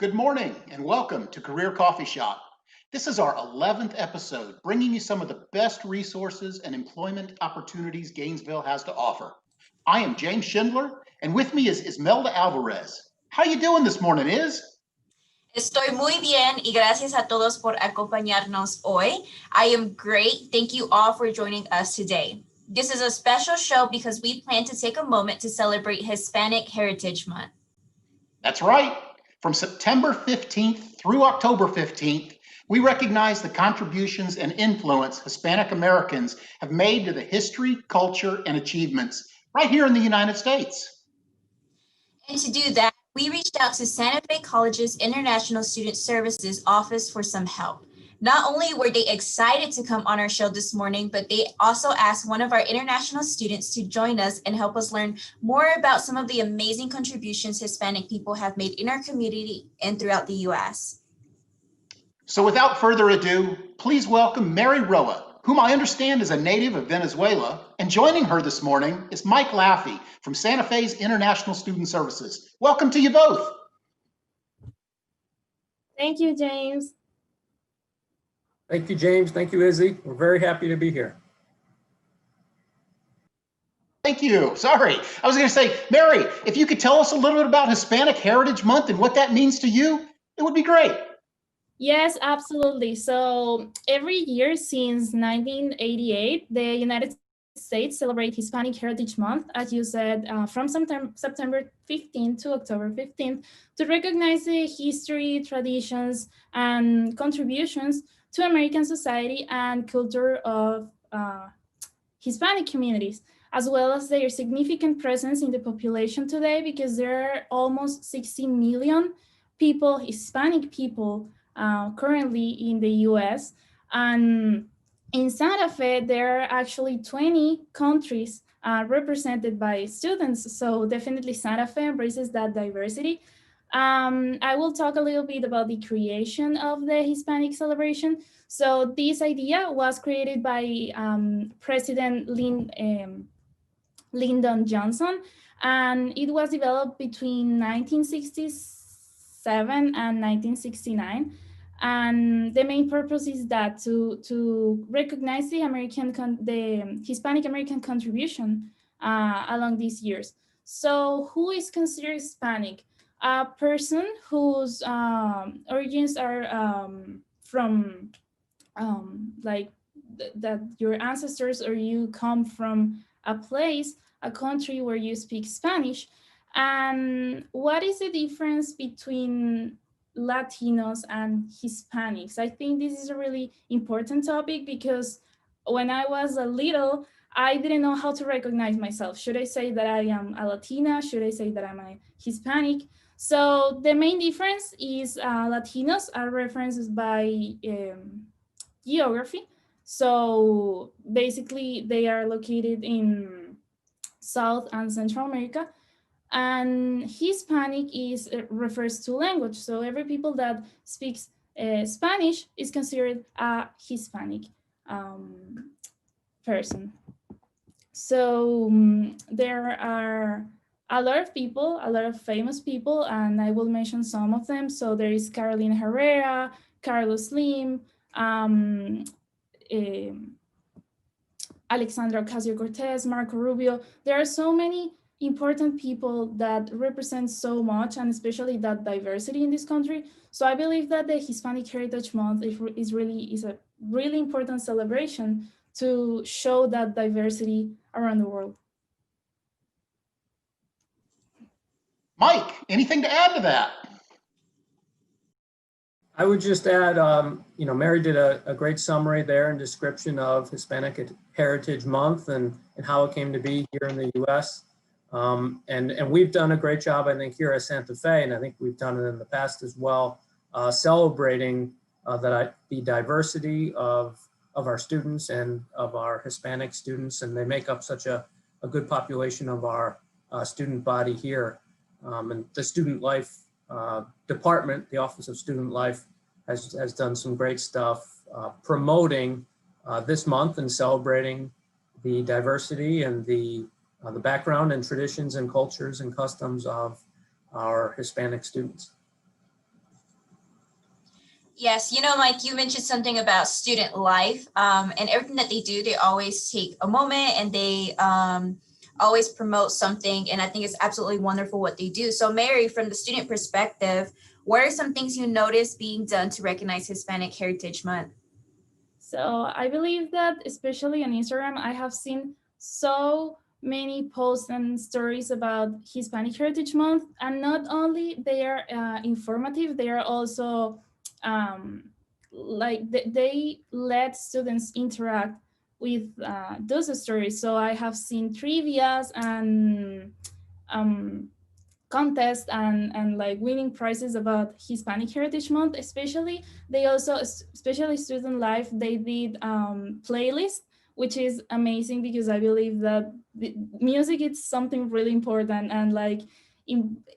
Good morning and welcome to Career Coffee Shop. This is our 11th episode, bringing you some of the best resources and employment opportunities Gainesville has to offer. I am James Schindler, and with me is Ismelda Alvarez. How you doing this morning, Is? Estoy muy bien y gracias a todos por acompañarnos hoy. I am great. Thank you all for joining us today. This is a special show because we plan to take a moment to celebrate Hispanic Heritage Month. That's right. From September 15th through October 15th, we recognize the contributions and influence Hispanic Americans have made to the history, culture, and achievements right here in the United States. And to do that, we reached out to Santa Fe College's International Student Services Office for some help. Not only were they excited to come on our show this morning, but they also asked one of our international students to join us and help us learn more about some of the amazing contributions Hispanic people have made in our community and throughout the U.S. So without further ado, please welcome Mary Roa, whom I understand is a native of Venezuela, and joining her this morning is Mike Laffey from Santa Fe's International Student Services. Welcome to you both. Thank you, James. Thank you, James. Thank you, Izzy. We're very happy to be here. Thank you. Sorry. I was going to say, Mary, if you could tell us a little bit about Hispanic Heritage Month and what that means to you, it would be great. Yes, absolutely. So every year since 1988, the United States celebrate Hispanic Heritage Month, as you said, from September 15th to October 15th, to recognize the history, traditions, and contributions to American society and culture of Hispanic communities, as well as their significant presence in the population today, because there are almost 60 million people, Hispanic people, currently in the US. And in Santa Fe, there are actually 20 countries represented by students. So definitely Santa Fe embraces that diversity. I will talk a little bit about the creation of the Hispanic celebration. So this idea was created by President Lyndon Johnson, and it was developed between 1967 and 1969. And the main purpose is that to recognize the Hispanic American contribution along these years. So who is considered Hispanic? A person whose origins are from that your ancestors or you come from a place, a country where you speak Spanish. And what is the difference between Latinos and Hispanics? I think this is a really important topic because when I was a little, I didn't know how to recognize myself. Should I say that I am a Latina? Should I say that I'm a Hispanic? So the main difference is Latinos are referenced by geography. So basically they are located in South and Central America. And Hispanic refers to language. So every people that speaks Spanish is considered a Hispanic person. So there are a lot of people, a lot of famous people, and I will mention some of them. So there is Carolina Herrera, Carlos Slim, Alexandra Ocasio-Cortez, Marco Rubio. There are so many important people that represent so much, and especially that diversity in this country. So I believe that the Hispanic Heritage Month is a really important celebration to show that diversity around the world. Mike, anything to add to that? I would just add, Mary did a great summary there and description of Hispanic Heritage Month and how it came to be here in the US. And we've done a great job, I think, here at Santa Fe, and I think we've done it in the past as well, celebrating the diversity of our students and of our Hispanic students, and they make up such a good population of our student body here. And the Student Life Department, the Office of Student Life, has done some great stuff promoting this month and celebrating the diversity and the background and traditions and cultures and customs of our Hispanic students. Yes, Mike, you mentioned something about student life, and everything that they do, they always take a moment and they always promote something. And I think it's absolutely wonderful what they do. So Mary, from the student perspective, what are some things you notice being done to recognize Hispanic Heritage Month? So I believe that especially on Instagram, I have seen so many posts and stories about Hispanic Heritage Month, and not only they are informative, they are also they let students interact with those stories. So I have seen trivias and um, contests and like winning prizes about Hispanic Heritage Month. Especially they also, especially student life, they did playlist, which is amazing because I believe that the music is something really important, and like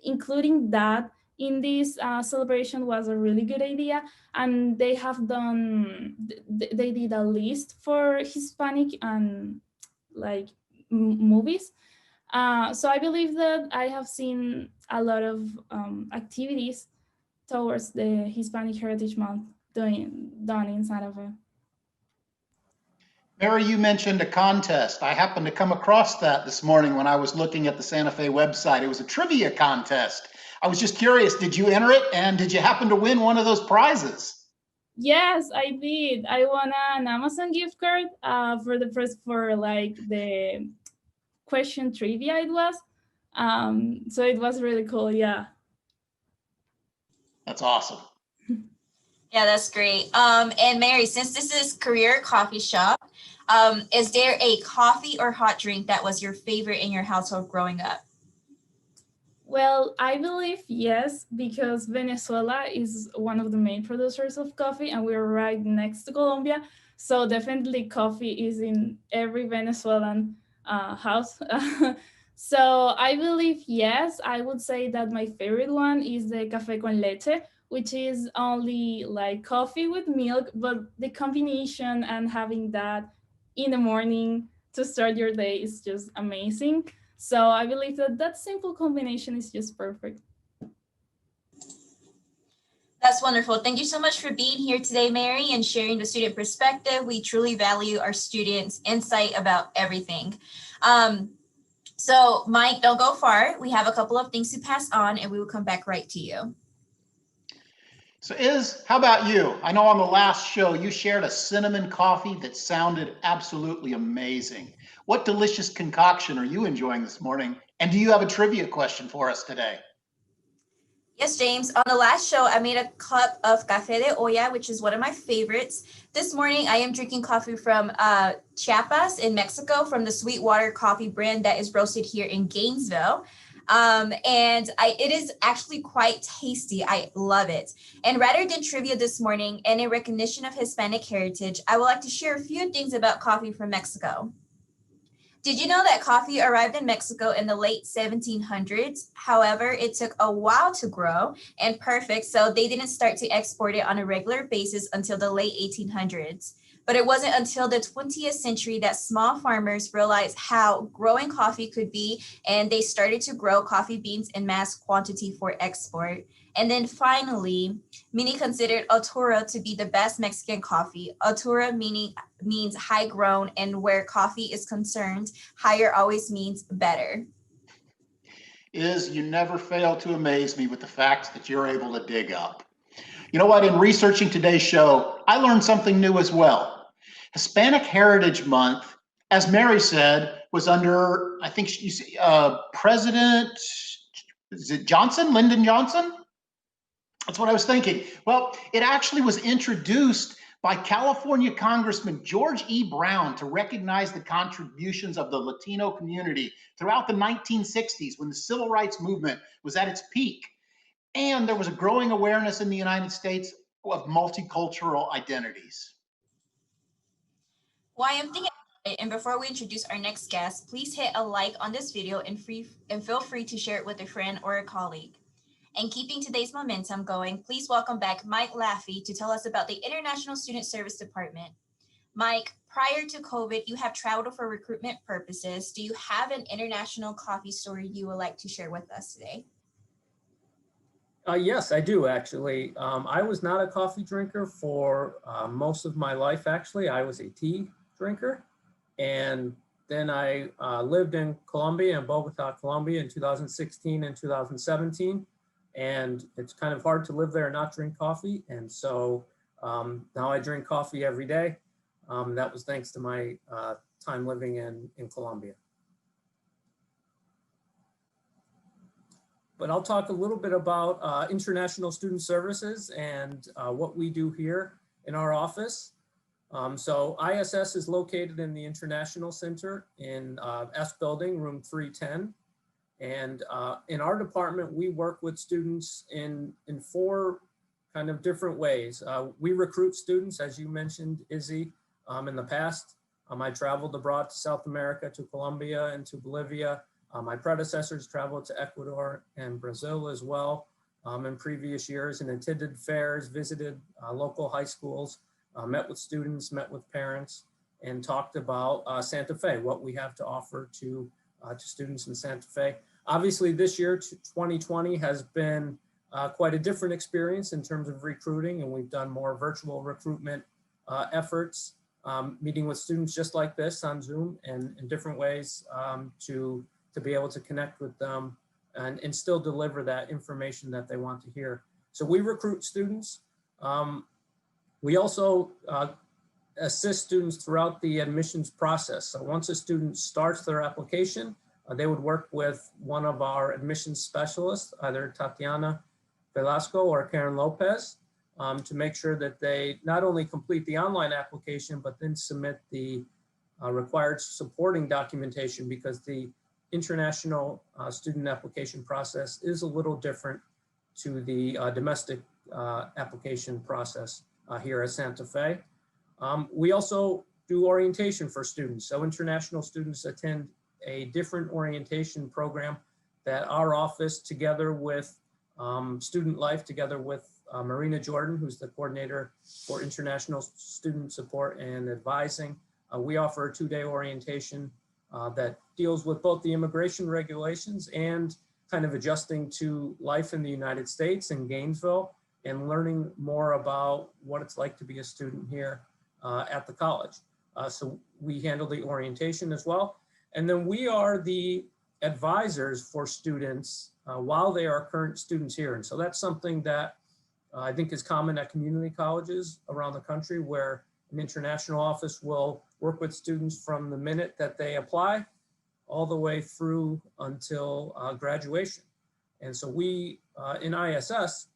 including that in this celebration was a really good idea. And they have done, they did a list for Hispanic and like movies. So I believe that I have seen a lot of activities towards the Hispanic Heritage Month done in Santa Fe. Mary, you mentioned a contest. I happened to come across that this morning when I was looking at the Santa Fe website. It was a trivia contest. I was just curious, did you enter it, and did you happen to win one of those prizes? Yes, I did. I won an Amazon gift card for like the question trivia it was. So it was really cool. Yeah. That's awesome. Yeah, that's great. And Mary, since this is Career Coffee Shop, is there a coffee or hot drink that was your favorite in your household growing up? Well, I believe yes, because Venezuela is one of the main producers of coffee and we're right next to Colombia. So definitely coffee is in every Venezuelan house. So I believe yes, I would say that my favorite one is the café con leche, which is only like coffee with milk, but the combination and having that in the morning to start your day is just amazing. So I believe that that simple combination is just perfect. That's wonderful. Thank you so much for being here today, Mary, and sharing the student perspective. We truly value our students' insight about everything. So Mike, don't go far. We have a couple of things to pass on and we will come back right to you. So how about you? I know on the last show, you shared a cinnamon coffee that sounded absolutely amazing. What delicious concoction are you enjoying this morning? And do you have a trivia question for us today? Yes, James. On the last show, I made a cup of café de olla, which is one of my favorites. This morning, I am drinking coffee from Chiapas in Mexico from the Sweetwater coffee brand that is roasted here in Gainesville. It is actually quite tasty. I love it. And rather than trivia this morning and in recognition of Hispanic heritage, I would like to share a few things about coffee from Mexico. Did you know that coffee arrived in Mexico in the late 1700s? However, it took a while to grow and perfect, so they didn't start to export it on a regular basis until the late 1800s. But it wasn't until the 20th century that small farmers realized how growing coffee could be, and they started to grow coffee beans in mass quantity for export. And then finally, many considered Altura to be the best Mexican coffee. Altura means high grown, and where coffee is concerned, higher always means better. You never fail to amaze me with the facts that you're able to dig up. You know what? In researching today's show, I learned something new as well. Hispanic Heritage Month, as Mary said, was under, I think, President, is it Johnson, Lyndon Johnson? That's what I was thinking. Well, it actually was introduced by California Congressman George E. Brown to recognize the contributions of the Latino community throughout the 1960s when the civil rights movement was at its peak. And there was a growing awareness in the United States of multicultural identities. While I'm thinking about it, and before we introduce our next guest, please hit a like on this video and feel free to share it with a friend or a colleague. And keeping today's momentum going, please welcome back Mike Laffey to tell us about the International Student Service Department. Mike, prior to COVID, you have traveled for recruitment purposes. Do you have an international coffee story you would like to share with us today? Yes, I do actually. I was not a coffee drinker for most of my life, actually. I was a tea drinker. And then I lived in Colombia, in Bogota, Colombia in 2016 and 2017. And it's kind of hard to live there and not drink coffee. And so now I drink coffee every day. That was thanks to my time living in Colombia. But I'll talk a little bit about International Student Services and what we do here in our office. So ISS is located in the International Center in S Building, room 310. And in our department, we work with students in four kind of different ways. We recruit students, as you mentioned, Izzy, in the past. I traveled abroad to South America, to Colombia and to Bolivia. My predecessors traveled to Ecuador and Brazil as well in previous years and attended fairs, visited local high schools, met with students, met with parents, and talked about Santa Fe, what we have to offer to students in Santa Fe. Obviously, this year, 2020, has been quite a different experience in terms of recruiting, and we've done more virtual recruitment efforts, meeting with students just like this on Zoom and in different ways to be able to connect with them and still deliver that information that they want to hear. So we recruit students. We also assist students throughout the admissions process. So once a student starts their application, they would work with one of our admissions specialists, either Tatiana Velasco or Karen Lopez, to make sure that they not only complete the online application, but then submit the required supporting documentation, because the international student application process is a little different to the domestic application process here at Santa Fe. We also do orientation for students. So international students attend a different orientation program that our office, together with Student Life, together with Marina Jordan, who's the coordinator for international student support and advising, we offer a 2-day orientation that deals with both the immigration regulations and kind of adjusting to life in the United States in Gainesville and learning more about what it's like to be a student here at the college. So we handle the orientation as well. And then we are the advisors for students while they are current students here. And so that's something that I think is common at community colleges around the country, where an international office will work with students from the minute that they apply all the way through until graduation. And so we, in ISS,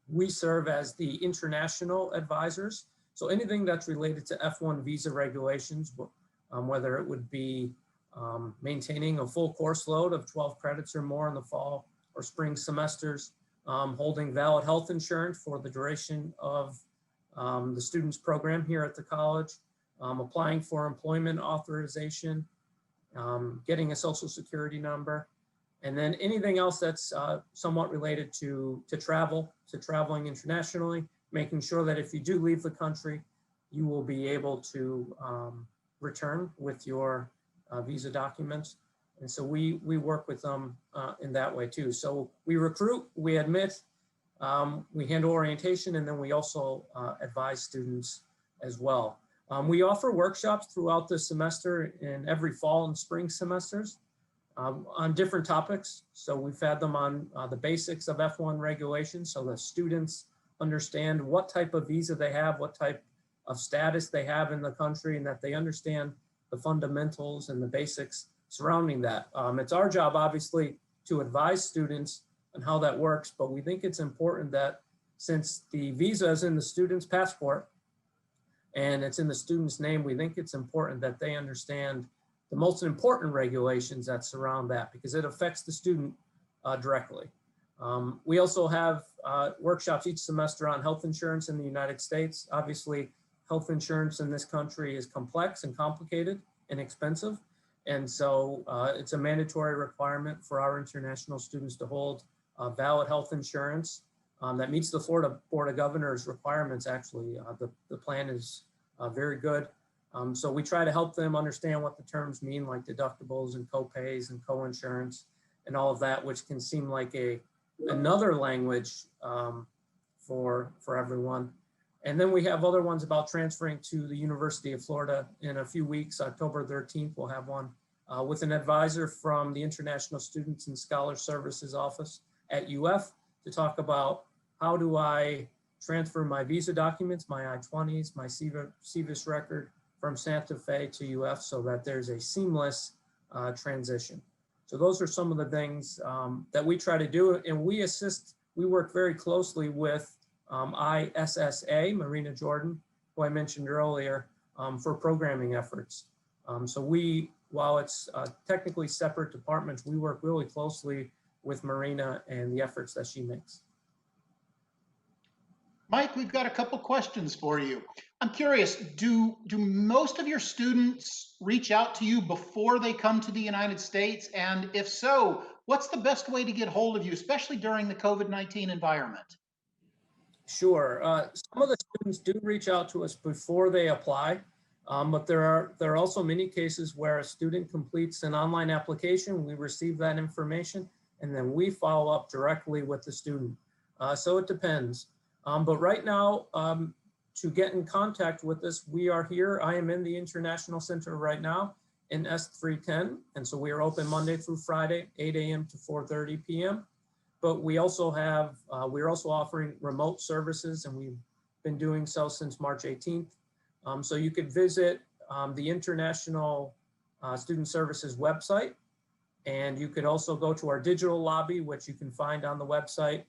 we serve as the international advisors. So anything that's related to F1 visa regulations, whether it would be maintaining a full course load of 12 credits or more in the fall or spring semesters, holding valid health insurance for the duration of the student's program here at the college, applying for employment authorization, getting a social security number, and then anything else that's somewhat related to traveling internationally, making sure that if you do leave the country, you will be able to return with your visa documents. And so we work with them in that way too. So we recruit, we admit, we handle orientation, and then we also advise students as well. We offer workshops throughout the semester in every fall and spring semesters on different topics. So we've had them on the basics of F1 regulations, so the students understand what type of visa they have, what type of status they have in the country, and that they understand the fundamentals and the basics surrounding that. It's our job, obviously, to advise students on how that works, but we think it's important that, since the visa is in the student's passport and it's in the student's name, we think it's important that they understand the most important regulations that surround that, because it affects the student directly. We also have workshops each semester on health insurance in the United States. Obviously, health insurance in this country is complex and complicated and expensive. And so it's a mandatory requirement for our international students to hold valid health insurance that meets the Florida Board of Governors requirements. Actually, the plan is very good. So we try to help them understand what the terms mean, like deductibles and co-pays and co-insurance and all of that, which can seem like a another language for everyone. And then we have other ones about transferring to the University of Florida in a few weeks. October 13th, we'll have one with an advisor from the International Students and Scholar Services Office at UF to talk about how do I transfer my visa documents, my I-20s, my CVIS record from Santa Fe to UF so that there's a seamless transition. So those are some of the things that we try to do, and we work very closely with ISSA, Marina Jordan, who I mentioned earlier, for programming efforts. So while it's technically separate departments, we work really closely with Marina and the efforts that she makes. Mike, we've got a couple questions for you. I'm curious, do most of your students reach out to you before they come to the United States? And if so, what's the best way to get hold of you, especially during the COVID-19 environment? Sure. Some of the students do reach out to us before they apply, but there are also many cases where a student completes an online application, we receive that information, and then we follow up directly with the student. So it depends. But right now, to get in contact with us, we are here. I am in the International Center right now in S310. And so we are open Monday through Friday, 8 a.m. to 4:30 p.m. But we also have, we're also offering remote services, and we've been doing so since March 18th. So you could visit the International Student Services website, and you could also go to our digital lobby, which you can find on the website,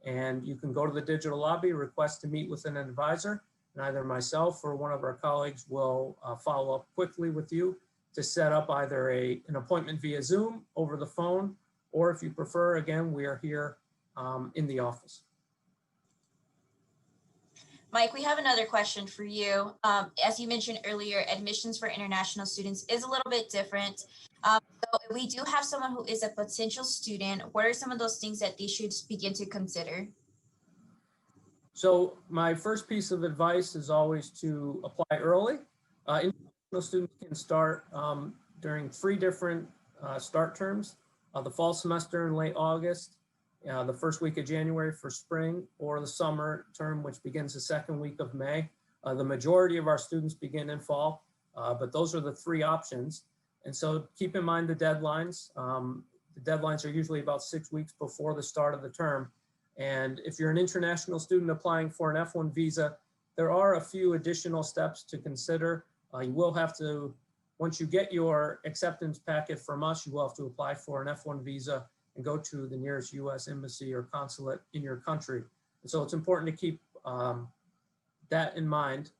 and you can go to the digital lobby, request to meet with an advisor, and either myself or one of our colleagues will follow up quickly with you to set up either an appointment via Zoom, over the phone, or if you prefer, again, we are here in the office. Mike, we have another question for you. As you mentioned earlier, admissions for international students is a little bit different. So if we do have someone who is a potential student, what are some of those things that they should begin to consider? So my first piece of advice is always to apply early. International students can start during 3 different start terms, the fall semester in late August, the first week of January for spring, or the summer term, which begins the second week of May. The majority of our students begin in fall, but those are the 3 options. And so keep in mind the deadlines. The deadlines are usually about 6 weeks before the start of the term. And if you're an international student applying for an F1 visa, there are a few additional steps to consider. You will have to, once you get your acceptance packet from us, you will have to apply for an F1 visa and go to the nearest US embassy or consulate in your country. And so it's important to keep that in mind.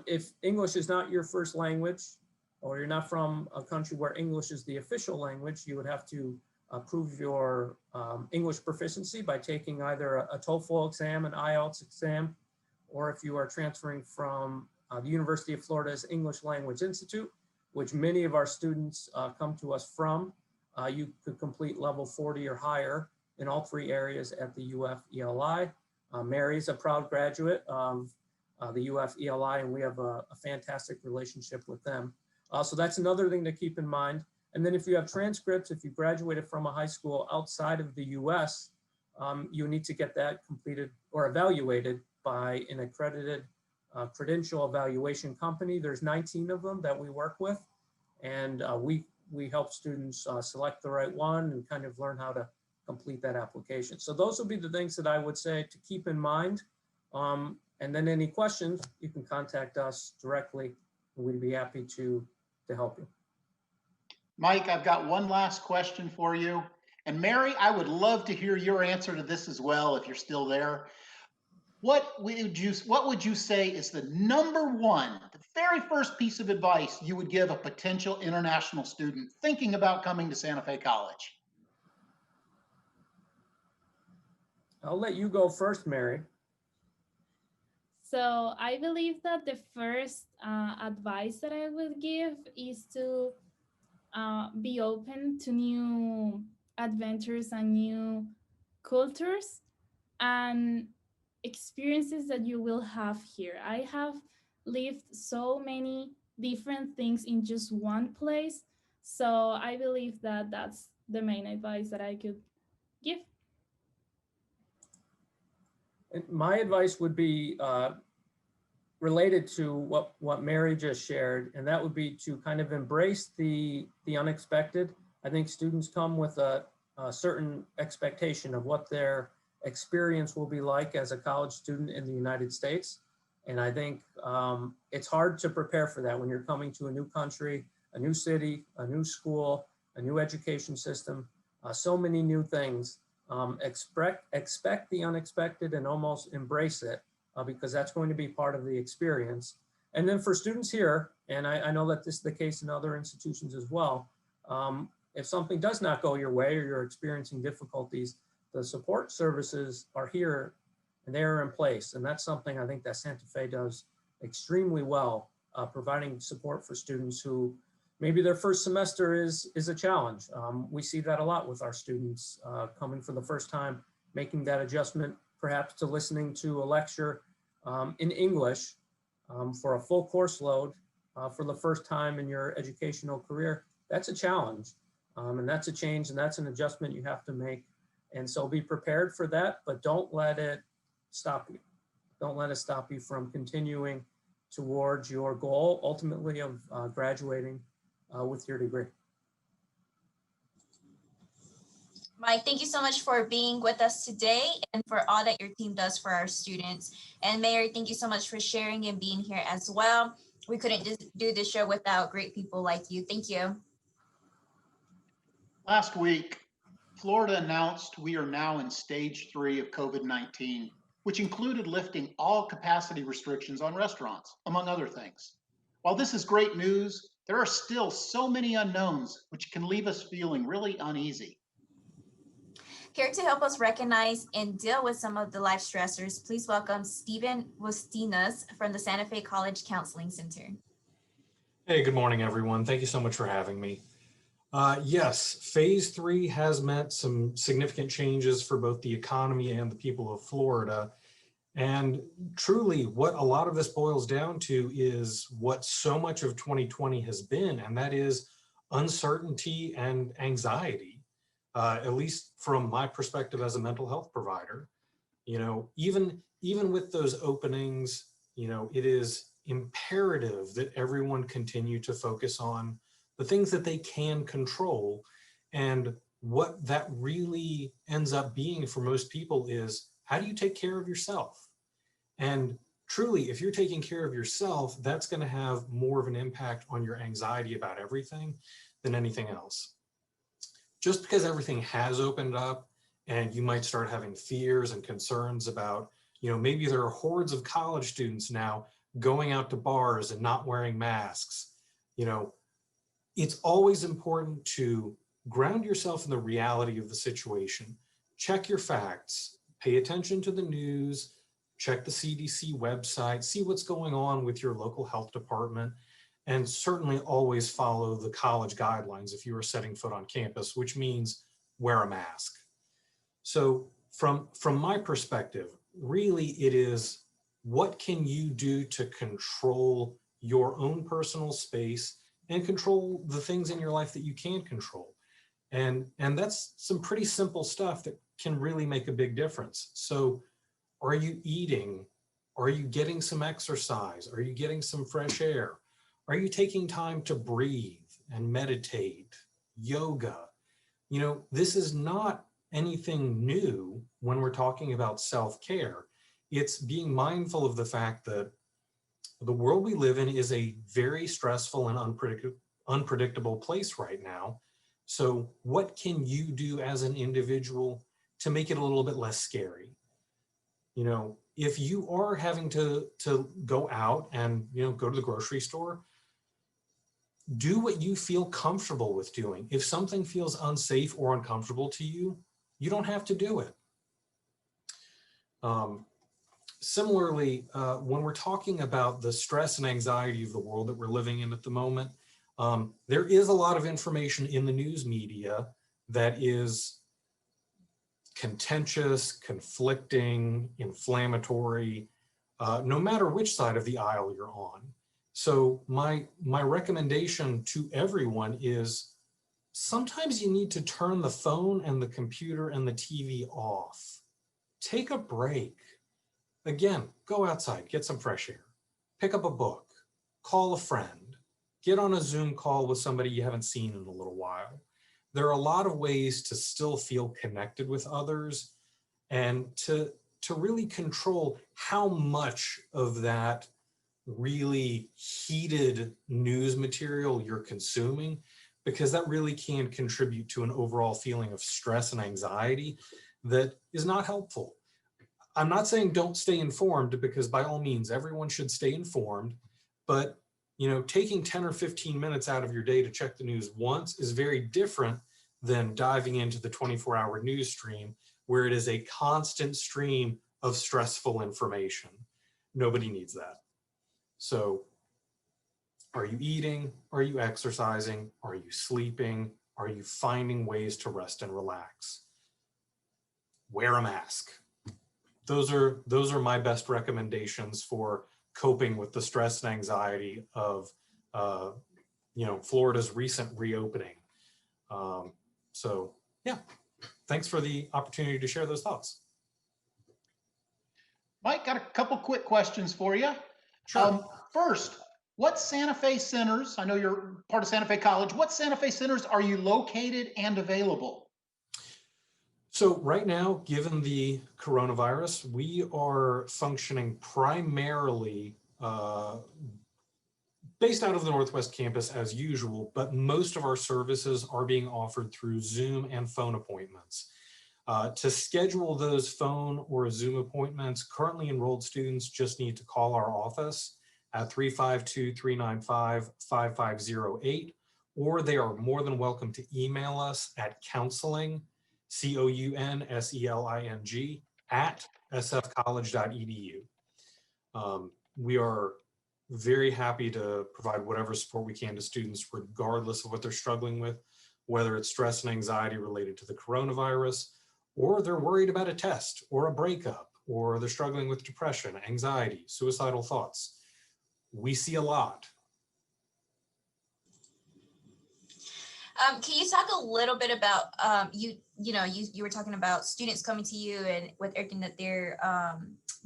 If English is not your first language, or you're not from a country where English is the official language, you would have to prove your English proficiency by taking either a TOEFL exam, an IELTS exam, or if you are transferring from the University of Florida's English Language Institute, which many of our students come to us from, you could complete level 40 or higher in all 3 areas at the UF ELI. Mary's a proud graduate of the UF ELI, and we have a fantastic relationship with them. So that's another thing to keep in mind. And then if you have transcripts, if you graduated from a high school outside of the US, you need to get that completed or evaluated by an accredited credential evaluation company. There's 19 of them that we work with, and we help students select the right one and kind of learn how to complete that application. So those will be the things that I would say to keep in mind. And then any questions, you can contact us directly, and we'd be happy to help you. Mike, I've got one last question for you. And Mary, I would love to hear your answer to this as well, if you're still there. What would you say is the #1, the very first piece of advice you would give a potential international student thinking about coming to Santa Fe College? I'll let you go first, Mary. So I believe that the first advice that I would give is to be open to new adventures and new cultures and experiences that you will have here. I have lived so many different things in just one place. So I believe that that's the main advice that I could give. My advice would be related to what Mary just shared, and that would be to kind of embrace the unexpected. I think students come with a certain expectation of what their experience will be like as a college student in the United States. And I think it's hard to prepare for that when you're coming to a new country, a new city, a new school, a new education system, so many new things. Expect the unexpected and almost embrace it because that's going to be part of the experience. And then for students here, and I know that this is the case in other institutions as well, if something does not go your way or you're experiencing difficulties, the support services are here and they are in place. And that's something I think that Santa Fe does extremely well, providing support for students who maybe their first semester is a challenge. We see that a lot with our students coming for the first time, making that adjustment, perhaps to listening to a lecture in English for a full course load for the first time in your educational career. That's a challenge, and that's a change, and that's an adjustment you have to make. And so be prepared for that, but don't let it stop you. Don't let it stop you from continuing towards your goal, ultimately of graduating with your degree. Mike, thank you so much for being with us today and for all that your team does for our students. And Mary, thank you so much for sharing and being here as well. We couldn't just do this show without great people like you. Thank you. Last week, Florida announced we are now in stage 3 of COVID-19, which included lifting all capacity restrictions on restaurants, among other things. While this is great news, there are still so many unknowns, which can leave us feeling really uneasy. Here to help us recognize and deal with some of the life stressors, please welcome Stephen Wustinas from the Santa Fe College Counseling Center. Hey, good morning, everyone. Thank you so much for having me. Yes, phase 3 has meant some significant changes for both the economy and the people of Florida. And truly, what a lot of this boils down to is what so much of 2020 has been, and that is uncertainty and anxiety. At least from my perspective as a mental health provider, even with those openings, it is imperative that everyone continue to focus on the things that they can control. And what that really ends up being for most people is, how do you take care of yourself? And truly, if you're taking care of yourself, that's going to have more of an impact on your anxiety about everything than anything else. Just because everything has opened up and you might start having fears and concerns about, maybe there are hordes of college students now going out to bars and not wearing masks. It's always important to ground yourself in the reality of the situation. Check your facts, pay attention to the news, check the CDC website, see what's going on with your local health department, and certainly always follow the college guidelines if you are setting foot on campus, which means wear a mask. So from my perspective, really it is, what can you do to control your own personal space and control the things in your life that you can control? And that's some pretty simple stuff that can really make a big difference. So are you eating? Are you getting some exercise? Are you getting some fresh air? Are you taking time to breathe and meditate, yoga? This is not anything new when we're talking about self-care. It's being mindful of the fact that the world we live in is a very stressful and unpredictable place right now. So what can you do as an individual to make it a little bit less scary? If you are having to go out and, go to the grocery store, do what you feel comfortable with doing. If something feels unsafe or uncomfortable to you, you don't have to do it. Similarly, when we're talking about the stress and anxiety of the world that we're living in at the moment, there is a lot of information in the news media that is contentious, conflicting, inflammatory, no matter which side of the aisle you're on. So my recommendation to everyone is, sometimes you need to turn the phone and the computer and the TV off. Take a break. again, go outside, get some fresh air, pick up a book, call a friend, get on a Zoom call with somebody you haven't seen in a little while. There are a lot of ways to still feel connected with others and to really control how much of that really heated news material you're consuming, because that really can contribute to an overall feeling of stress and anxiety that is not helpful. I'm not saying don't stay informed, because by all means, everyone should stay informed, but taking 10 or 15 minutes out of your day to check the news once is very different than diving into the 24-hour news stream, where it is a constant stream of stressful information. Nobody needs that. So are you eating? Are you exercising? Are you sleeping? Are you finding ways to rest and relax? Wear a mask. Those are my best recommendations for coping with the stress and anxiety of Florida's recent reopening. So yeah, thanks for the opportunity to share those thoughts. Mike, got a couple quick questions for you. Sure. First, what Santa Fe centers, I know you're part of Santa Fe College, what Santa Fe centers are you located and available? So right now, given the coronavirus, we are functioning primarily based out of the Northwest campus as usual, but most of our services are being offered through Zoom and phone appointments. To schedule those phone or Zoom appointments, currently enrolled students just need to call our office at 352-395-5508, or they are more than welcome to email us at counseling, COUNSELING, at sfcollege.edu. We are very happy to provide whatever support we can to students, regardless of what they're struggling with, whether it's stress and anxiety related to the coronavirus, or they're worried about a test or a breakup, or they're struggling with depression, anxiety, suicidal thoughts. We see a lot. Can you talk a little bit about you were talking about students coming to you and with everything that they're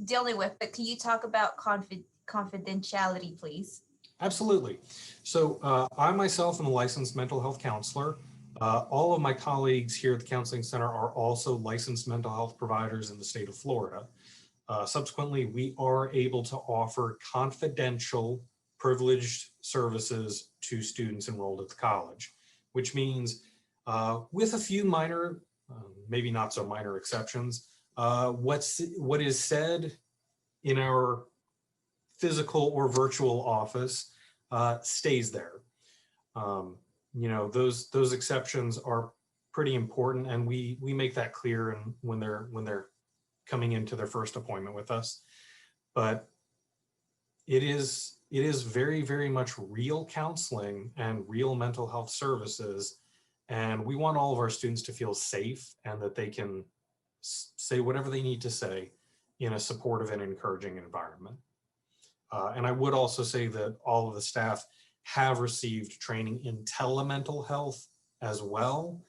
dealing with, but can you talk about confidentiality, please? Absolutely. So I myself am a licensed mental health counselor. All of my colleagues here at the Counseling Center are also licensed mental health providers in the state of Florida. Subsequently, we are able to offer confidential, privileged services to students enrolled at the college, which means with a few minor, maybe not so minor exceptions, what is said in our physical or virtual office stays there. Those exceptions are pretty important, and we make that clear when they're coming into their first appointment with us. But it is very, very much real counseling and real mental health services, and we want all of our students to feel safe and that they can say whatever they need to say in a supportive and encouraging environment. And I would also say that all of the staff have received training in telemental health as well,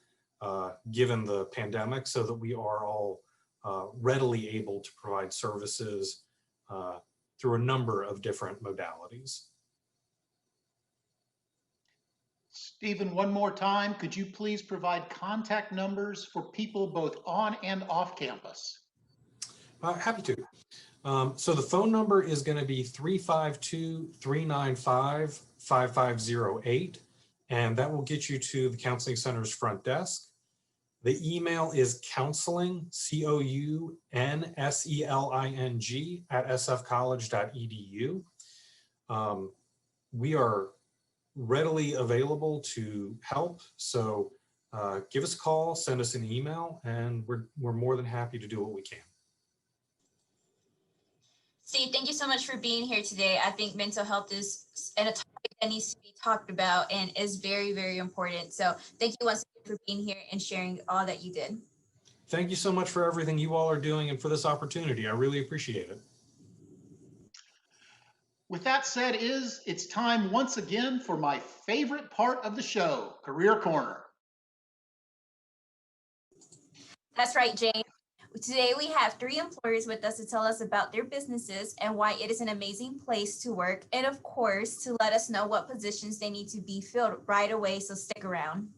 given the pandemic, so that we are all readily able to provide services through a number of different modalities. Stephen, one more time, could you please provide contact numbers for people both on and off campus? Happy to. So the phone number is going to be 352-395-5508, and that will get you to the Counseling Center's front desk. The email is counseling, COUNSELING, at sfcollege.edu. We are readily available to help, so give us a call, send us an email, and we're more than happy to do what we can. Steve, thank you so much for being here today. I think mental health is a topic that needs to be talked about and is very, very important. So thank you once again for being here and sharing all that you did. Thank you so much for everything you all are doing and for this opportunity. I really appreciate it. With that said, it's time once again for my favorite part of the show, Career Corner. That's right, Jane. Today, we have 3 employers with us to tell us about their businesses and why it is an amazing place to work. And of course, to let us know what positions they need to be filled right away. So stick around.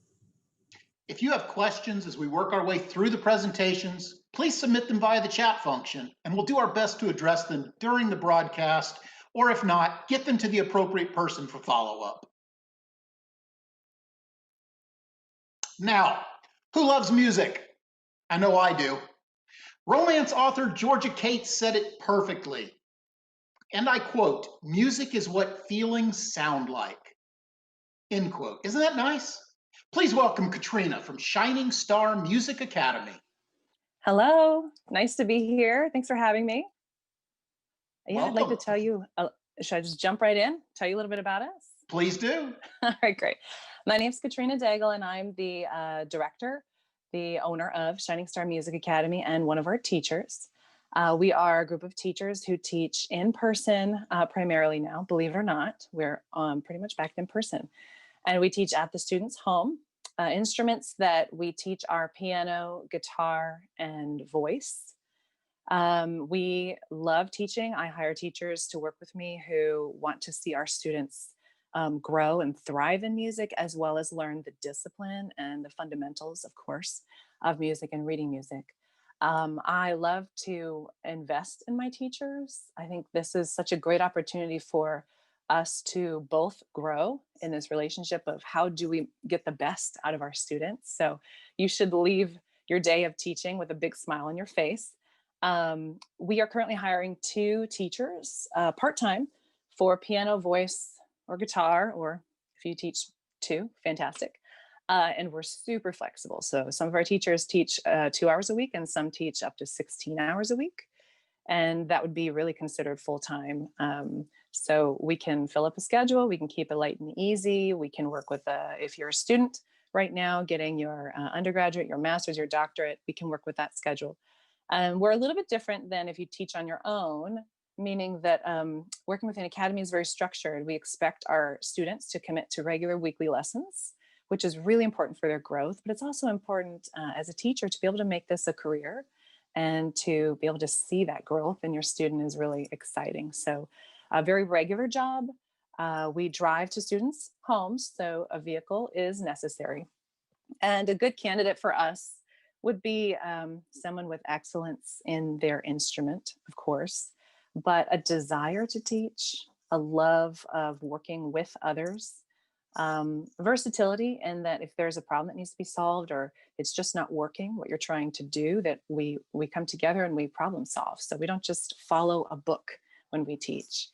If you have questions as we work our way through the presentations, please submit them via the chat function, and we'll do our best to address them during the broadcast, or if not, get them to the appropriate person for follow-up. Now, who loves music? I know I do. Romance author Georgia Cates said it perfectly. And I quote, "Music is what feelings sound like." End quote. Isn't that nice? Please welcome Katrina from Shining Star Music Academy. Hello, nice to be here. Thanks for having me. Yeah, I'd like to Welcome. tell you, should I just jump right in? Tell you a little bit about us? Please do. All right, great. My name is Katrina.Jaynes, and I'm the director, the owner of Shining Star Music Academy, and one of our teachers. We are a group of teachers who teach in person primarily now, believe it or not. We're pretty much back in person. And we teach at the student's home. Instruments that we teach are piano, guitar, and voice. We love teaching. I hire teachers to work with me who want to see our students grow and thrive in music, as well as learn the discipline and the fundamentals, of course, of music and reading music. I love to invest in my teachers. I think this is such a great opportunity for us to both grow in this relationship of how do we get the best out of our students. So you should leave your day of teaching with a big smile on your face. We are currently hiring 2 teachers part-time for piano, voice, or guitar, or if you teach 2, fantastic. And we're super flexible. So some of our teachers teach 2 hours a week and some teach up to 16 hours a week. And that would be really considered full-time. So we can fill up a schedule, we can keep it light and easy. We can work with, if you're a student right now, getting your undergraduate, your master's, your doctorate, we can work with that schedule. We're a little bit different than if you teach on your own, meaning that working with an academy is very structured. We expect our students to commit to regular weekly lessons, which is really important for their growth, but it's also important as a teacher to be able to make this a career and to be able to see that growth in your student is really exciting. So a very regular job. We drive to students' homes, so a vehicle is necessary. And a good candidate for us would be someone with excellence in their instrument, of course, but a desire to teach, a love of working with others, versatility, and that if there's a problem that needs to be solved or it's just not working, what you're trying to do, that we come together and we problem solve. So we don't just follow a book when we teach.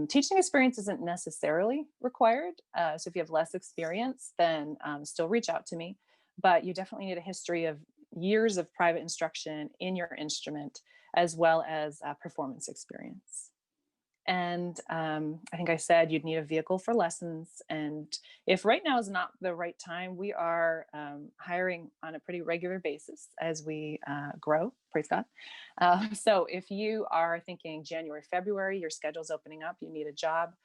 Teaching experience isn't necessarily required. So if you have less experience, then still reach out to me. But you definitely need a history of years of private instruction in your instrument, as well as performance experience. And I think I said you'd need a vehicle for lessons. And if right now is not the right time, we are hiring on a pretty regular basis as we grow, praise God. So if you are thinking January, February, your schedule's opening up, you need a job,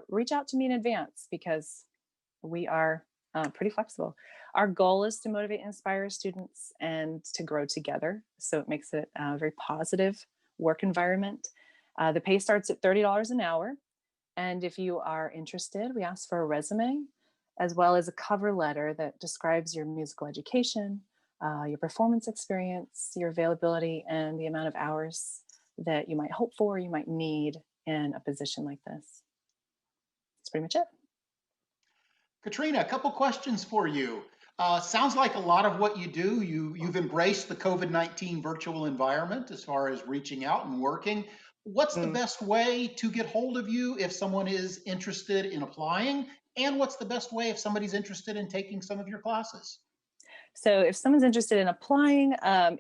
reach out to me in advance because we are pretty flexible. Our goal is to motivate and inspire students and to grow together. So it makes it a very positive work environment. The pay starts at $30 an hour. And if you are interested, we ask for a resume, as well as a cover letter that describes your musical education, your performance experience, your availability, and the amount of hours that you might hope for, you might need in a position like this. That's pretty much it. Katrina, a couple questions for you. Sounds like a lot of what you do, you've embraced the COVID-19 virtual environment as far as reaching out and working. What's the best way to get hold of you if someone is interested in applying? And what's the best way if somebody's interested in taking some of your classes? So if someone's interested in applying,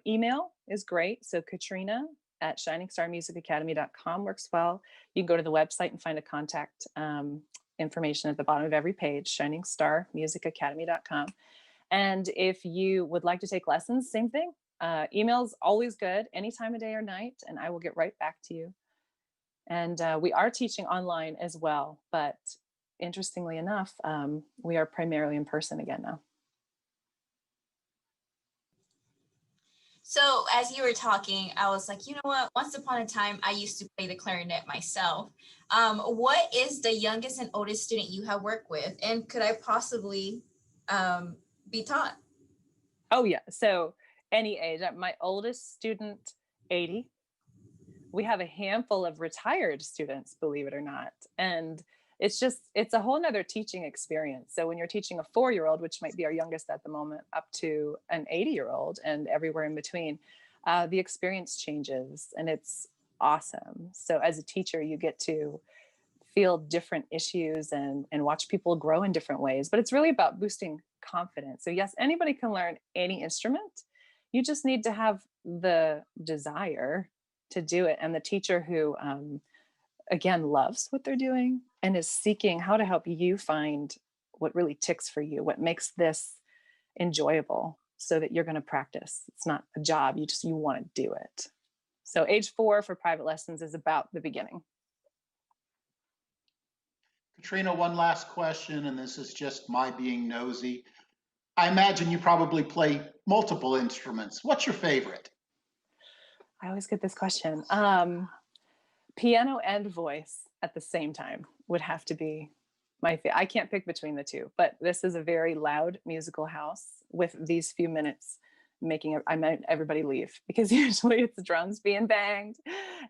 email is great. So Katrina@shiningstarmusicacademy.com works well. You can go to the website and find a contact information at the bottom of every page, shiningstarmusicacademy.com. And if you would like to take lessons, same thing. Email's always good, any time of day or night, and I will get right back to you. And we are teaching online as well, but interestingly enough, we are primarily in person again now. So as you were talking, I was like, you know what? Once upon a time, I used to play the clarinet myself. What is the youngest and oldest student you have worked with? And could I possibly be taught? Oh yeah, so any age. My oldest student, 80. We have a handful of retired students, believe it or not. And it's a whole nother teaching experience. So when you're teaching a 4-year-old, which might be our youngest at the moment, up to an 80-year-old and everywhere in between, the experience changes and it's awesome. So as a teacher, you get to feel different issues and watch people grow in different ways. But it's really about boosting confidence. So yes, anybody can learn any instrument. You just need to have the desire to do it. And the teacher who, again, loves what they're doing and is seeking how to help you find what really ticks for you, what makes this enjoyable so that you're going to practice. It's not a job. You want to do it. So age 4 for private lessons is about the beginning. Katrina, one last question, and this is just my being nosy. I imagine you probably play multiple instruments. What's your favorite? I always get this question. Piano and voice at the same time would have to be my favorite. I can't pick between the two, but this is a very loud musical house with these few minutes I meant everybody leave because usually it's drums being banged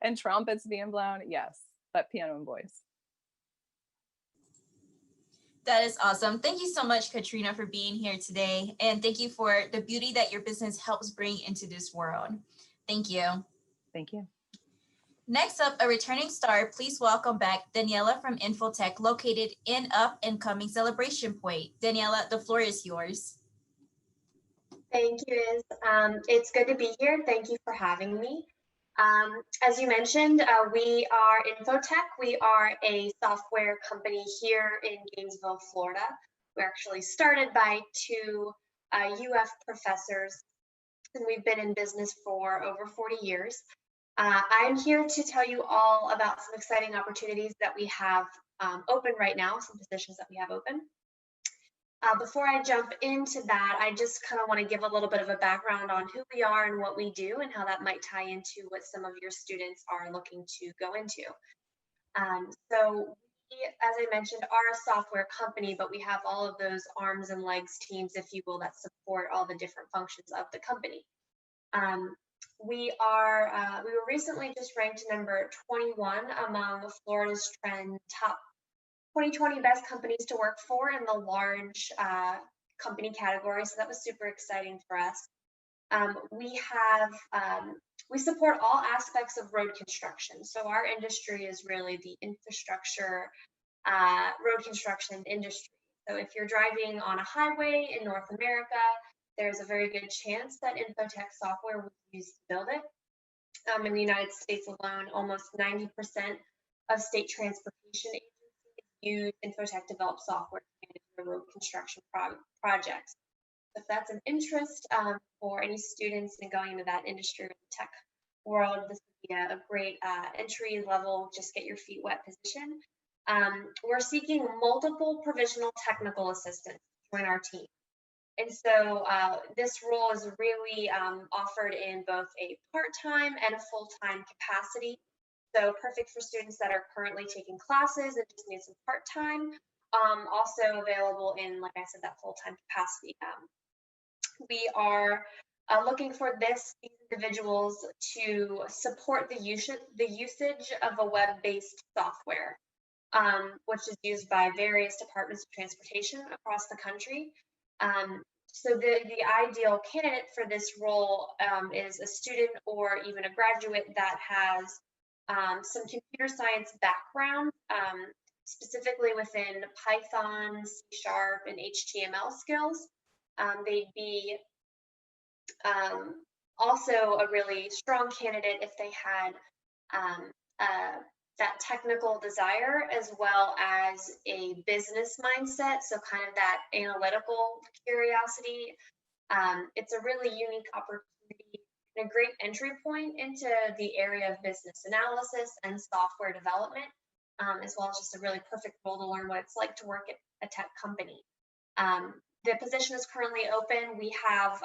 and trumpets being blown. Yes, but piano and voice. That is awesome. Thank you so much, Katrina, for being here today. And thank you for the beauty that your business helps bring into this world. Thank you. Thank you. Next up, a returning star, please welcome back Daniella from Infotech, located in Up and Coming Celebration Point. Daniella, the floor is yours. Thank you, Iz. It's good to be here. Thank you for having me. As you mentioned, we are Infotech. We are a software company here in Gainesville, Florida. We're actually started by 2 UF professors, and we've been in business for over 40 years. I'm here to tell you all about some exciting opportunities that we have open right now, some positions that we have open. Before I jump into that, I just kind of want to give a little bit of a background on who we are and what we do and how that might tie into what some of your students are looking to go into. So we, as I mentioned, are a software company, but we have all of those arms and legs teams, if you will, that support all the different functions of the company. We were recently just ranked number 21 among Florida's Trend Top 2020 Best Companies to Work For in the large company category. So that was super exciting for us. We support all aspects of road construction. So our industry is really the infrastructure road construction industry. So if you're driving on a highway in North America, there's a very good chance that Infotech software was used to build it. In the United States alone, almost 90% of state transportation agencies use Infotech developed software to manage their road construction projects. If that's an interest for any students in going into that industry or the tech world, this would be a great entry level, just get your feet wet position. We're seeking multiple provisional technical assistants to join our team. And so this role is really offered in both a part-time and a full-time capacity. So perfect for students that are currently taking classes and just need some part-time. Also available in, like I said, that full-time capacity. We are looking for these individuals to support the usage of a web-based software, which is used by various departments of transportation across the country. So the ideal candidate for this role is a student or even a graduate that has some computer science background, specifically within Python, C# and HTML skills. They'd be also a really strong candidate if they had that technical desire as well as a business mindset, so kind of that analytical curiosity. It's a really unique opportunity and a great entry point into the area of business analysis and software development, as well as just a really perfect role to learn what it's like to work at a tech company. The position is currently open. We have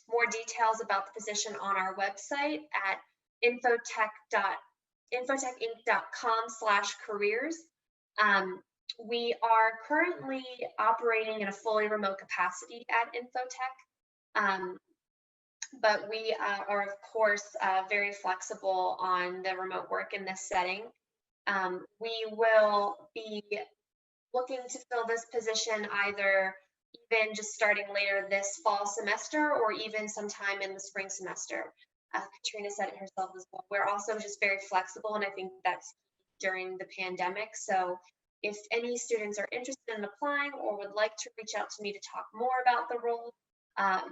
more details about the position on our website at infotechinc.com/careers. We are currently operating in a fully remote capacity at Infotech, but we are, of course, very flexible on the remote work in this setting. We will be looking to fill this position either even just starting later this fall semester or even sometime in the spring semester. Katrina said it herself as well. We're also just very flexible, and I think that's during the pandemic. So if any students are interested in applying or would like to reach out to me to talk more about the role,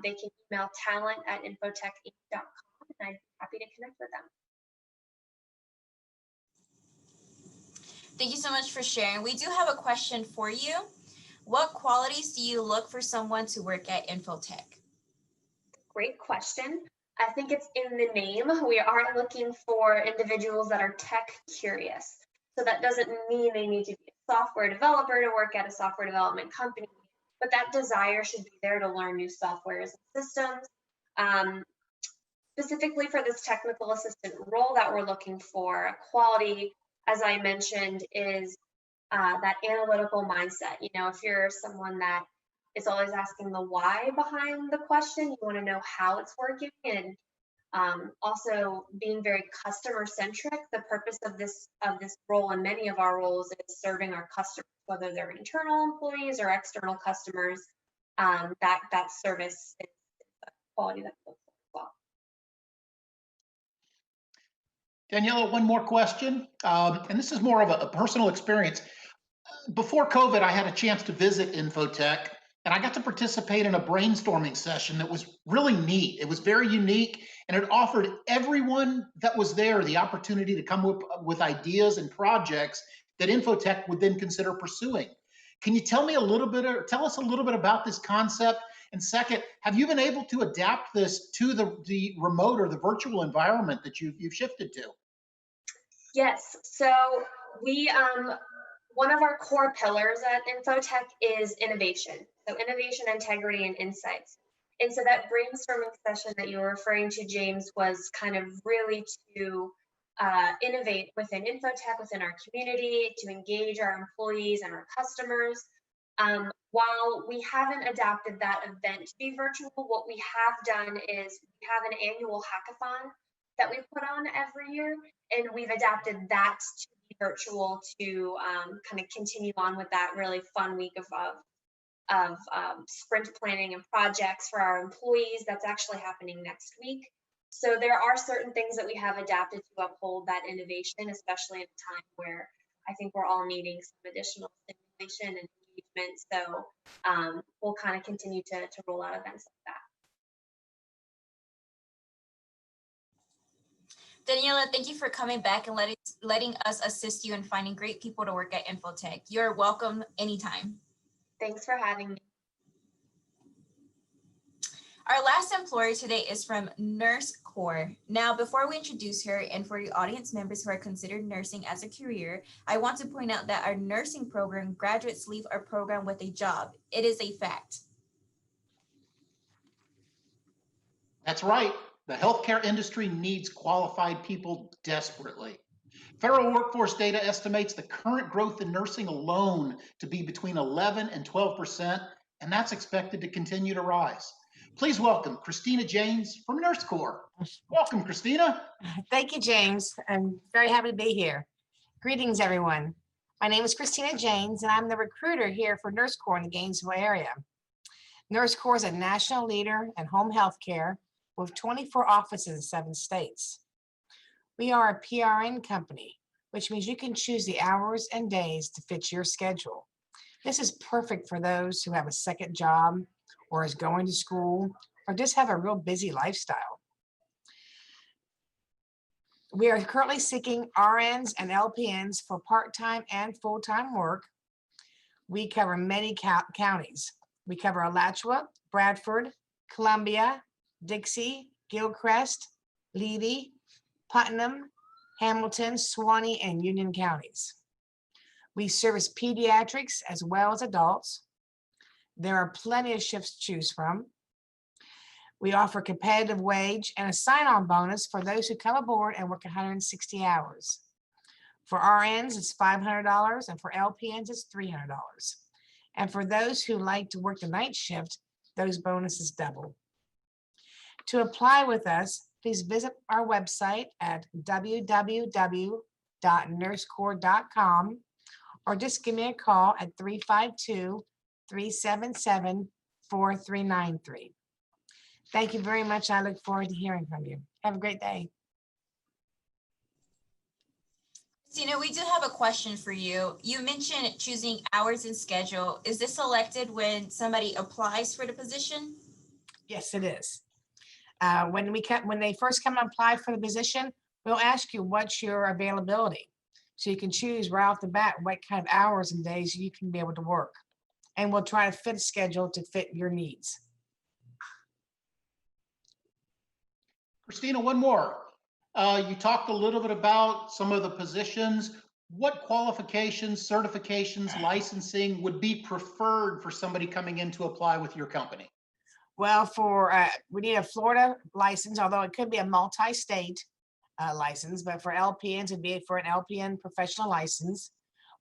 they can email talent@infotechinc.com, and I'd be happy to connect with them. Thank you so much for sharing. We do have a question for you. What qualities do you look for someone to work at Infotech? Great question. I think it's in the name. We are looking for individuals that are tech curious. So that doesn't mean they need to be a software developer to work at a software development company, but that desire should be there to learn new softwares and systems. Specifically for this technical assistant role that we're looking for, a quality, as I mentioned, is that analytical mindset. You know, if you're someone that is always asking the why behind the question, you want to know how it's working, and also being very customer centric. The purpose of this role and many of our roles is serving our customers, whether they're internal employees or external customers. That service is a quality that we look for as well. Daniella, one more question, and this is more of a personal experience. Before COVID, I had a chance to visit Infotech, and I got to participate in a brainstorming session that was really neat. It was very unique, and it offered everyone that was there the opportunity to come up with ideas and projects that Infotech would then consider pursuing. Can you tell me a little bit, or tell us a little bit about this concept? And second, have you been able to adapt this to the remote or the virtual environment that you've shifted to? Yes, so we one of our core pillars at Infotech is innovation. So innovation, integrity, and insights. And so that brainstorming session that you were referring to, James, was kind of really to innovate within Infotech, within our community, to engage our employees and our customers. While we haven't adapted that event to be virtual, what we have done is we have an annual hackathon that we put on every year, and we've adapted that to be virtual to kind of continue on with that really fun week of sprint planning and projects for our employees. That's actually happening next week. So there are certain things that we have adapted to uphold that innovation, especially at a time where I think we're all needing some additional stimulation and engagement. So we'll kind of continue to roll out events like that. Daniella, thank you for coming back and letting us assist you in finding great people to work at Infotech. You're welcome anytime. Thanks for having me. Our last employer today is from Nurse Corps. Now, before we introduce her, and for the audience members who are considered nursing as a career, I want to point out that our nursing program graduates leave our program with a job. It is a fact. That's right. The healthcare industry needs qualified people desperately. Federal workforce data estimates the current growth in nursing alone to be between 11 and 12%, and that's expected to continue to rise. Please welcome Christina.Jaynes from Nurse Corps. Welcome, Christina. Thank you, James. I'm very happy to be here. Greetings, everyone. My name is Christina.Jaynes, and I'm the recruiter here for Nurse Corps in the Gainesville area. Nurse Corps is a national leader in home health care with 24 offices in 7 states. We are a PRN company, which means you can choose the hours and days to fit your schedule. This is perfect for those who have a second job or is going to school or just have a real busy lifestyle. We are currently seeking RNs and LPNs for part-time and full-time work. We cover many counties. We cover Alachua, Bradford, Columbia, Dixie, Gilchrist, Levy, Putnam, Hamilton, Suwannee, and Union counties. We service pediatrics as well as adults. There are plenty of shifts to choose from. We offer competitive wage and a sign-on bonus for those who come aboard and work 160 hours. For RNs, it's $500, and for LPNs, it's $300. And for those who like to work the night shift, those bonuses double. To apply with us, please visit our website at www.nursecorps.com or just give me a call at 352-377-4393. Thank you very much. I look forward to hearing from you. Have a great day. Christina, we do have a question for you. You mentioned choosing hours and schedule. Is this selected when somebody applies for the position? Yes, it is. When they first come and apply for the position, we'll ask you what's your availability. So you can choose right off the bat what kind of hours and days you can be able to work. And we'll try to fit a schedule to fit your needs. Christina, one more. You talked a little bit about some of the positions. What qualifications, certifications, licensing would be preferred for somebody coming in to apply with your company? Well, we need a Florida license, although it could be a multi-state license, but for LPNs, it'd be for an LPN professional license.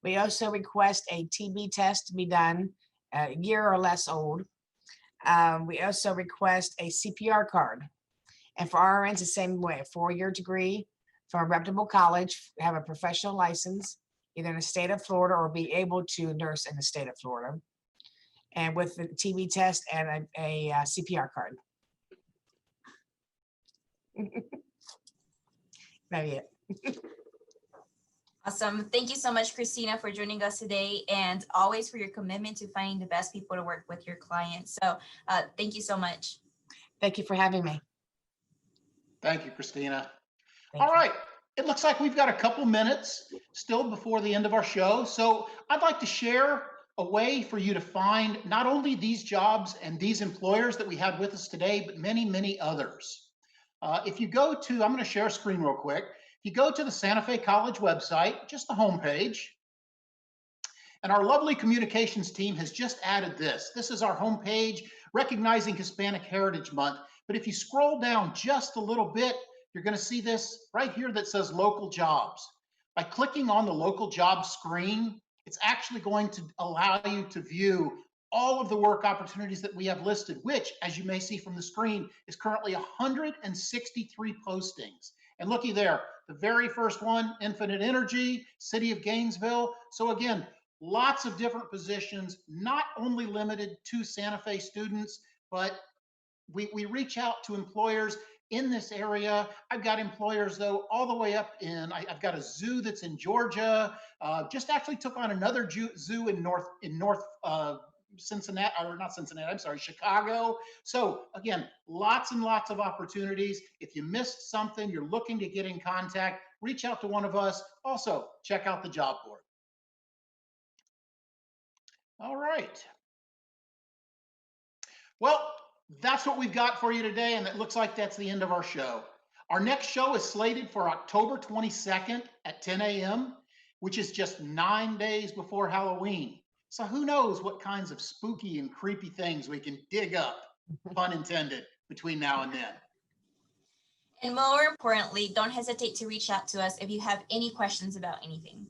We also request a TB test to be done a year or less old. We also request a CPR card. And for RNs, the same way, a 4-year degree from a reputable college, have a professional license, either in the state of Florida or be able to nurse in the state of Florida. And with the TB test and a CPR card. Maybe it. Awesome. Thank you so much, Christina, for joining us today, and always for your commitment to finding the best people to work with your clients. So thank you so much. Thank you for having me. Thank you, Christina. Thank All you. right. It looks like we've got a couple minutes still before the end of our show. So I'd like to share a way for you to find not only these jobs and these employers that we had with us today, but many, many others. If you go to, I'm going to share a screen real quick. If you go to the Santa Fe College website, just the homepage, and our lovely communications team has just added this. This is our homepage recognizing Hispanic Heritage Month. But if you scroll down just a little bit, you're going to see this right here that says local jobs. By clicking on the local jobs screen, it's actually going to allow you to view all of the work opportunities that we have listed, which, as you may see from the screen, is currently 163 postings. And looky there, the very first one, Infinite Energy, City of Gainesville. So again, lots of different positions, not only limited to Santa Fe students, but we reach out to employers in this area. I've got employers though all the way up in, I've got a zoo that's in Georgia, just actually took on another zoo in North Cincinnati, or not Cincinnati, I'm sorry, Chicago. So again, lots and lots of opportunities. If you missed something, you're looking to get in contact, reach out to one of us. Also, check out the job board. All right. Well, that's what we've got for you today, and it looks like that's the end of our show. Our next show is slated for October 22nd at 10 a.m., which is just 9 days before Halloween. So who knows what kinds of spooky and creepy things we can dig up, pun intended, between now and then. And more importantly, don't hesitate to reach out to us if you have any questions about anything.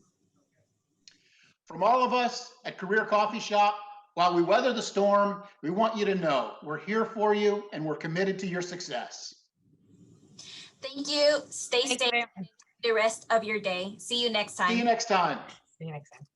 From all of us at Career Coffee Shop, while we weather the storm, we want you to know we're here for you and we're committed to your success. Thank you. Stay Thank safe you. the rest of your day. See you next time. See you next time. See you next time.